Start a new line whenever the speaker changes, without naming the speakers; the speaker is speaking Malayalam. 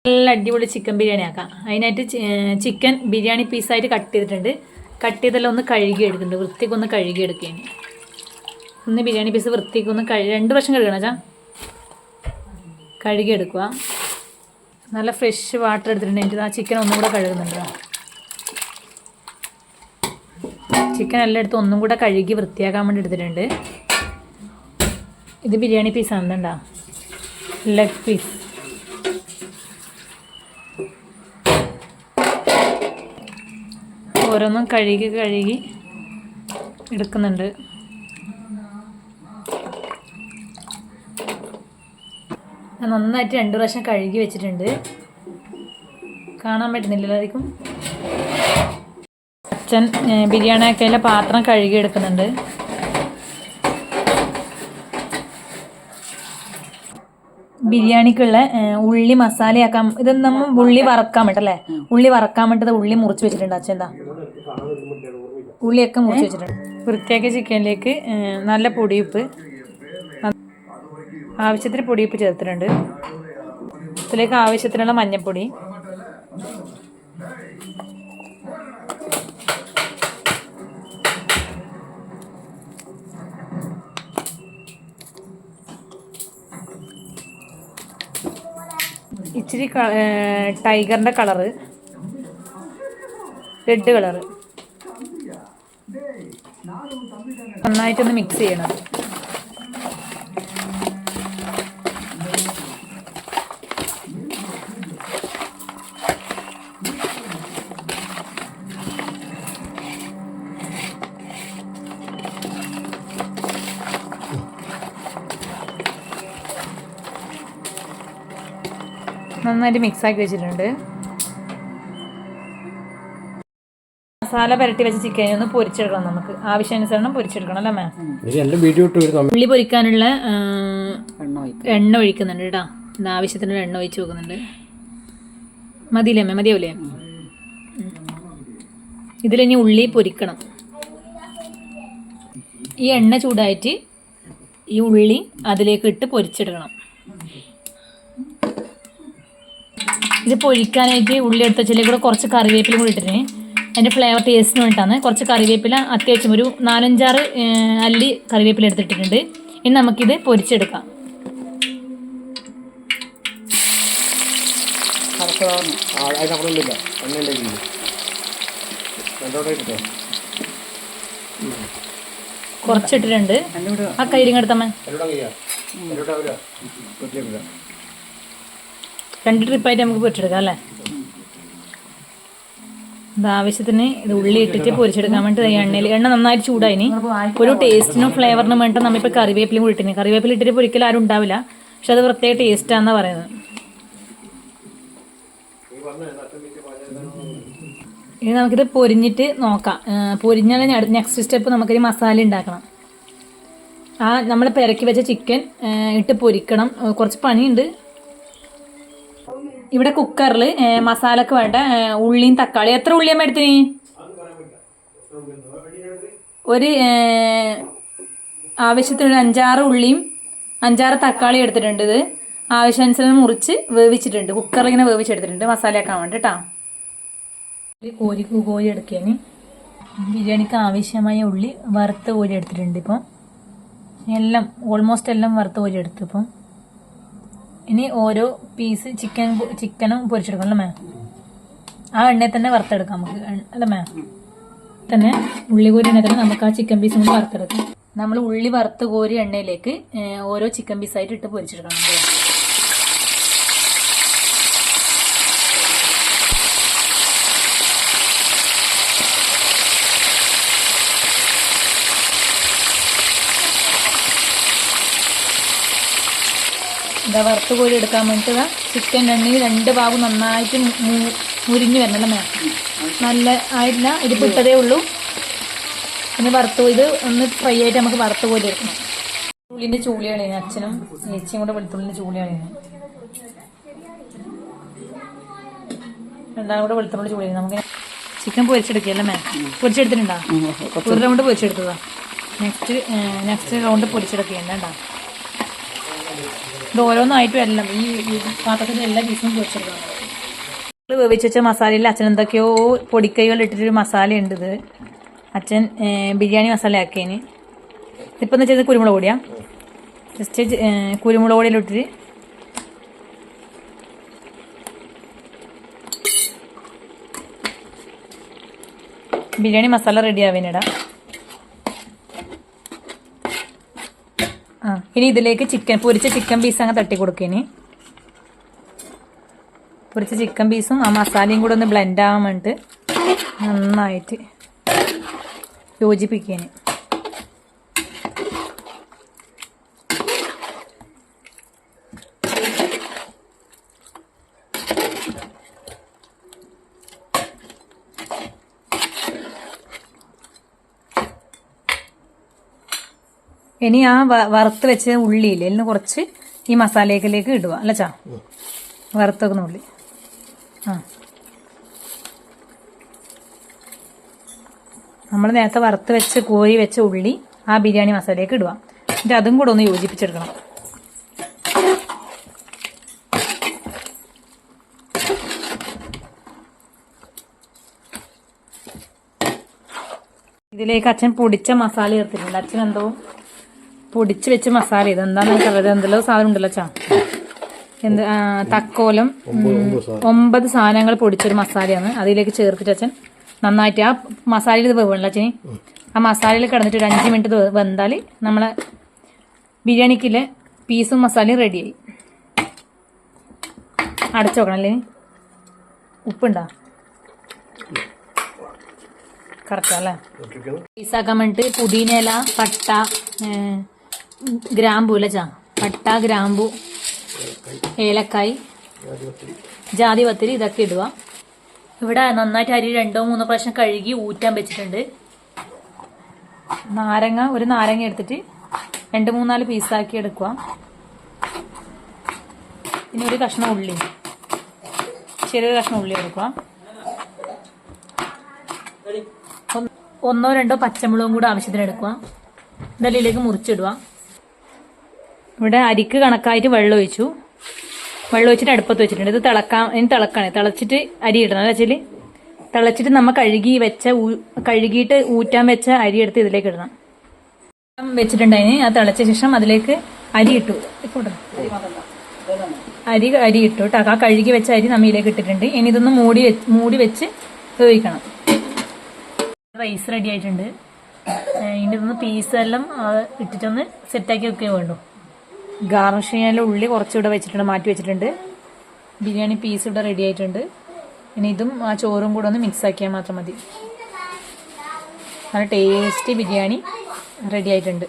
നല്ല അടിപൊളി ചിക്കൻ ബിരിയാണി ആക്കാം. അതിനായിട്ട് ചിക്കൻ ബിരിയാണി പീസായിട്ട് കട്ട് ചെയ്തിട്ടുണ്ട്. കട്ട് ചെയ്തെല്ലാം ഒന്ന് കഴുകി എടുക്കുന്നുണ്ട്. വൃത്തിക്കൊന്ന് കഴുകി എടുക്കുകയാണ്. ഒന്ന് ബിരിയാണി പീസ് വൃത്തിക്കൊന്ന് 2 പ്രാവശ്യം കഴുകണം ചാ. കഴുകി എടുക്കുക. നല്ല ഫ്രഷ് വാട്ടർ എടുത്തിട്ടുണ്ട്. എനിക്ക് ആ ചിക്കൻ ഒന്നും കൂടെ കഴുകുന്നുണ്ട്. ചിക്കൻ എല്ലാം എടുത്ത് ഒന്നും കൂടെ കഴുകി വൃത്തിയാക്കാൻ വേണ്ടി എടുത്തിട്ടുണ്ട്. ഇത് ബിരിയാണി പീസാണ് എന്താ ലെഗ് പീസ്. ഓരോന്നും കഴുകി എടുക്കുന്നുണ്ട്. ഞാൻ നന്നായിട്ട് 2 പ്രാവശ്യം കഴുകി വെച്ചിട്ടുണ്ട്. കാണാൻ പറ്റുന്നില്ലായിരിക്കും. അച്ഛൻ ബിരിയാണി ആക്കിയതിലെ പാത്രം കഴുകി എടുക്കുന്നുണ്ട്. ബിരിയാണിക്കുള്ള ഉള്ളി മസാലയാക്കാം. ഇത് നമ്മൾ ഉള്ളി വറക്കാൻ പറ്റല്ലേ. ഉള്ളി വറക്കാൻ പറ്റത് ഉള്ളി മുറിച്ച് വെച്ചിട്ടുണ്ട്. അച്ഛൻ എന്താ ഉള്ളിയൊക്കെ മുറിച്ച് വെച്ചിട്ടുണ്ട്. വൃത്തിയാക്കിയ ചിക്കനിലേക്ക് നല്ല പൊടിയുപ്പ്, ആവശ്യത്തിന് പൊടിയുപ്പ് ചേർത്തിട്ടുണ്ട്. ഇതിലേക്ക് ആവശ്യത്തിനുള്ള മഞ്ഞൾപ്പൊടി, ഇച്ചിരി ടൈഗറിൻ്റെ കളറ്, റെഡ് കളറ്. നന്നായിട്ടൊന്ന് മിക്സ് ചെയ്യണം. നന്നായിട്ട് മിക്സാക്കി വെച്ചിട്ടുണ്ട്. മസാല പുരട്ടി വെച്ച ചിക്കൻ ഒന്ന് പൊരിച്ചെടുക്കണം. നമുക്ക് ആവശ്യാനുസരണം പൊരിച്ചെടുക്കണം അല്ലേ മാം. ഉള്ളി പൊരിക്കാനുള്ള എണ്ണ ഒഴിക്കുന്നുണ്ട് കേട്ടോ. ഇത് ആവശ്യത്തിനുള്ള എണ്ണ ഒഴിച്ച് വെക്കുന്നുണ്ട്. മതിയില്ലേ അമ്മ? മതിയാവില്ലേ? ഇതിലിനി ഉള്ളി പൊരിക്കണം. ഈ എണ്ണ ചൂടായിട്ട് ഈ ഉള്ളി അതിലേക്ക് ഇട്ട് പൊരിച്ചെടുക്കണം. ഇത് പൊരിക്കാനായിട്ട് ഉള്ളി എടുത്ത വെച്ചാൽ കൂടെ കുറച്ച് കറിവേപ്പില കൂടി ഇട്ടിട്ട് അതിൻ്റെ ഫ്ലേവർ ടേസ്റ്റിന് വേണ്ടിയിട്ടാണ്. കുറച്ച് കറിവേപ്പില അത്യാവശ്യം ഒരു 4-5 അല്ലി കറിവേപ്പില എടുത്തിട്ടിട്ടുണ്ട്. ഇനി നമുക്കിത് പൊരിച്ചെടുക്കാം. കുറച്ചിട്ടിട്ടുണ്ട്. ആ കൈരിങ്ങെടുത്തമ്മ 2 ട്രിപ്പായിട്ട് നമുക്ക് പൊരിച്ചെടുക്കാം അല്ലേ. ഇത് ആവശ്യത്തിന് ഇത് ഉള്ളി ഇട്ടിട്ട് പൊരിച്ചെടുക്കാൻ വേണ്ടി എണ്ണയിൽ എണ്ണ നന്നായിട്ട് ചൂടായിന്. ഒരു ടേസ്റ്റിനും ഫ്ലേവറിനും വേണ്ടി നമ്മളിപ്പോൾ കറിവേപ്പിലും കൂടി ഇട്ടിന്. കറിവേപ്പില ഇട്ടിട്ട് പൊരിക്കൽ ആരും ഉണ്ടാവില്ല, പക്ഷെ അത് പ്രത്യേക ടേസ്റ്റാണെന്നാണ് പറയുന്നത്. ഇനി നമുക്കിത് പൊരിഞ്ഞിട്ട് നോക്കാം. പൊരിഞ്ഞാൽ നെക്സ്റ്റ് സ്റ്റെപ്പ് നമുക്കൊരു മസാല ഉണ്ടാക്കണം. നമ്മൾ പെരക്കി വെച്ച ചിക്കൻ ഇട്ട് പൊരിക്കണം. കുറച്ച് പണിയുണ്ട്. ഇവിടെ കുക്കറിൽ മസാലക്ക് വേണ്ട ഉള്ളിയും തക്കാളി. എത്ര ഉള്ളിയമ്മ എടുത്തിന്? ഒരു ആവശ്യത്തിന് 5-6 ഉള്ളിയും 5-6 തക്കാളി എടുത്തിട്ടുണ്ട്. ഇത് ആവശ്യാനുസരണം മുറിച്ച് വേവിച്ചിട്ടുണ്ട്. കുക്കറിൽ ഇങ്ങനെ വേവിച്ചെടുത്തിട്ടുണ്ട് മസാലയാക്കാൻ വേണ്ടി കേട്ടോ. കോരി എടുക്കാൻ ബിരിയാണിക്ക് ആവശ്യമായ ഉള്ളി വറുത്ത് കോരി എടുത്തിട്ടുണ്ട്. ഇപ്പം എല്ലാം ഓൾമോസ്റ്റ് എല്ലാം വറുത്ത് കോരി എടുത്തു. ഇപ്പം ഇനി ഓരോ പീസ് ചിക്കനും പൊരിച്ചെടുക്കണം അല്ലേ മാം? ആ എണ്ണയിൽ തന്നെ വറുത്തെടുക്കാം നമുക്ക് അല്ലേ മാം? തന്നെ ഉള്ളി കോരി എണ്ണയിൽ തന്നെ നമുക്ക് ആ ചിക്കൻ പീസും കൂടി വറുത്തെടുക്കാം. നമ്മൾ ഉള്ളി വറുത്ത് കോരി എണ്ണയിലേക്ക് ഓരോ ചിക്കൻ പീസായിട്ട് ഇട്ട് പൊരിച്ചെടുക്കണം. ഇതാ വറുത്ത് കോരി എടുക്കാൻ വേണ്ടിയിട്ട് ചിക്കൻ എണ്ണയിൽ 2 ഭാഗം നന്നായിട്ട് മുരിഞ്ഞ് വരണല്ലേ മാം? നല്ല ആയിട്ടില്ല, ഇത് പിട്ടതേ ഉള്ളൂ. പിന്നെ ഇത് ഒന്ന് ഫ്രൈ ആയിട്ട് നമുക്ക് വറുത്ത് കോരി എടുക്കണം. ഉള്ളിൻ്റെ ചൂളി കളയുന്നത് അച്ഛനും ചേച്ചിയും കൂടെ വെളുത്തുള്ളിൻ്റെ ചൂളി കളയുന്നത്. രണ്ടാം കൂടെ വെളുത്തുള്ളി ചൂളി നമുക്ക് ചിക്കൻ പൊരിച്ചെടുക്കുകയല്ലേ മാം? പൊരിച്ചെടുത്തിട്ടുണ്ടോ? ഒരു റൗണ്ട് പൊരിച്ചെടുത്തതാ. നെക്സ്റ്റ് റൗണ്ട് പൊരിച്ചെടുക്കുകയാണ് കേട്ടോ. ഇത് ഓരോന്നായിട്ടും എല്ലാം ഈ പാത്രത്തിൻ്റെ എല്ലാ പീസും പൊരിച്ചെടുക്കണം. വേവിച്ച് വെച്ച മസാലയിൽ അച്ഛൻ എന്തൊക്കെയോ പൊടിക്കൈകൾ ഇട്ടിട്ടൊരു മസാല ഉണ്ട്. ഇത് അച്ഛൻ ബിരിയാണി മസാല ആക്കിയതിന്. ഇപ്പം എന്ന് വെച്ചാൽ കുരുമുളക് പൊടിയാ. ജസ്റ്റ് കുരുമുളക് പൊടിയിലിട്ടിട്ട് ബിരിയാണി മസാല റെഡി ആവാനിടാം. ഇനി ഇതിലേക്ക് പൊരിച്ച ചിക്കൻ പീസ് അങ്ങ് തട്ടി കൊടുക്കേനി. പൊരിച്ച ചിക്കൻ പീസും ആ മസാലയും കൂടെ ഒന്ന് ബ്ലെൻഡ് ആവാൻ വേണ്ടിയിട്ട് നന്നായിട്ട് യോജിപ്പിക്കേനി. ഇനി ആ വറുത്ത് വെച്ച ഉള്ളിയില്ലേ ഇതിന് കുറച്ച് ഈ മസാലയിലേക്ക് ഇടുക അല്ല ചാ, വറുത്ത് വെക്കുന്ന ഉള്ളി. നമ്മൾ നേരത്തെ വറുത്ത് വെച്ച് കോരി വെച്ച ഉള്ളി ആ ബിരിയാണി മസാലയിലേക്ക് ഇടുക. എന്നിട്ട് അതും കൂടെ ഒന്ന് യോജിപ്പിച്ചെടുക്കണം. ഇതിലേക്ക് അച്ഛൻ പൊടിച്ച മസാല ചേർത്തിട്ടുണ്ട്. അച്ഛൻ എന്തോ പൊടിച്ച് വെച്ച മസാല, ഇത് എന്താണെന്ന് എനിക്കറിയാം. എന്തെല്ലോ സാധനം ഉണ്ടല്ലോ അച്ഛാ, എന്ത് തക്കോലം 9 സാധനങ്ങൾ പൊടിച്ചൊരു മസാലയാണ്. അതിലേക്ക് ചേർത്തിട്ട് അച്ഛൻ നന്നായിട്ട് ആ മസാലയിൽ ഇത് വേവണല്ലോ അച്ഛന്. ആ മസാലയിൽ കിടന്നിട്ട് ഒരു 5 മിനിറ്റ് വെന്താൽ നമ്മളെ ബിരിയാണിക്കുള്ള പീസും മസാലയും റെഡിയായി. അടച്ചു നോക്കണം അല്ലേ? ഉപ്പുണ്ടോ? കറക്റ്റാ അല്ലേ? പീസാക്കാൻ വേണ്ടിയിട്ട് പുതിനയില, പട്ട, ഗ്രാമ്പൂ അല്ലേ ചാ, പട്ട, ഗ്രാമ്പൂ, ഏലക്കായ്, ജാതിപത്രി ഇതൊക്കെ ഇടുക. ഇവിടെ നന്നായിട്ട് അരി 2-3 പ്രാവശ്യം കഴുകി ഊറ്റാൻ വെച്ചിട്ടുണ്ട്. ഒരു നാരങ്ങ എടുത്തിട്ട് 2-3-4 പീസാക്കി എടുക്കുക. പിന്നെ ഒരു കഷ്ണം ഉള്ളി, ചെറിയൊരു കഷ്ണം ഉള്ളി എടുക്കുക. 1-2 പച്ചമുളകും കൂടെ ആവശ്യത്തിന് എടുക്കുക. ഇതെല്ലാം മുറിച്ചിടുക. ഇവിടെ അരിക്ക് കണക്കായിട്ട് വെള്ളം ഒഴിച്ചിട്ട് അടുപ്പത്ത് വെച്ചിട്ടുണ്ട്. ഇത് തിളക്കാണ്. തിളച്ചിട്ട് അരി ഇടണം എന്ന് വെച്ചാൽ തിളച്ചിട്ട് നമ്മൾ കഴുകിയിട്ട് ഊറ്റാൻ വെച്ച അരി എടുത്ത് ഇതിലേക്ക് ഇടണം. വെച്ചിട്ടുണ്ടായിന്. അത് തിളച്ച ശേഷം അതിലേക്ക് അരി ഇട്ടു. അരി ഇട്ടു കേട്ടോ. ആ കഴുകി വെച്ച അരി നമ്മയിലേക്ക് ഇട്ടിട്ടുണ്ട്. ഇനി ഇതൊന്ന് മൂടി വെച്ച് വേവിക്കണം. റൈസ് റെഡി ആയിട്ടുണ്ട്. ഇതിൻ്റെ ഇതൊന്ന് പീസെല്ലാം ഇട്ടിട്ടൊന്ന് സെറ്റാക്കി വെക്കുകയും വേണ്ടു. ഗാർണിഷ് ചെയ്യാനുള്ള ഉള്ളി കുറച്ചുകൂടെ വെച്ചിട്ടുണ്ട്, മാറ്റി വെച്ചിട്ടുണ്ട്. ബിരിയാണി പീസ് ഇവിടെ റെഡി ആയിട്ടുണ്ട്. ഇനി ഇതും ആ ചോറും കൂടെ ഒന്ന് മിക്സ് ആക്കിയാൽ മാത്രം മതി. നല്ല ടേസ്റ്റി ബിരിയാണി റെഡി ആയിട്ടുണ്ട്.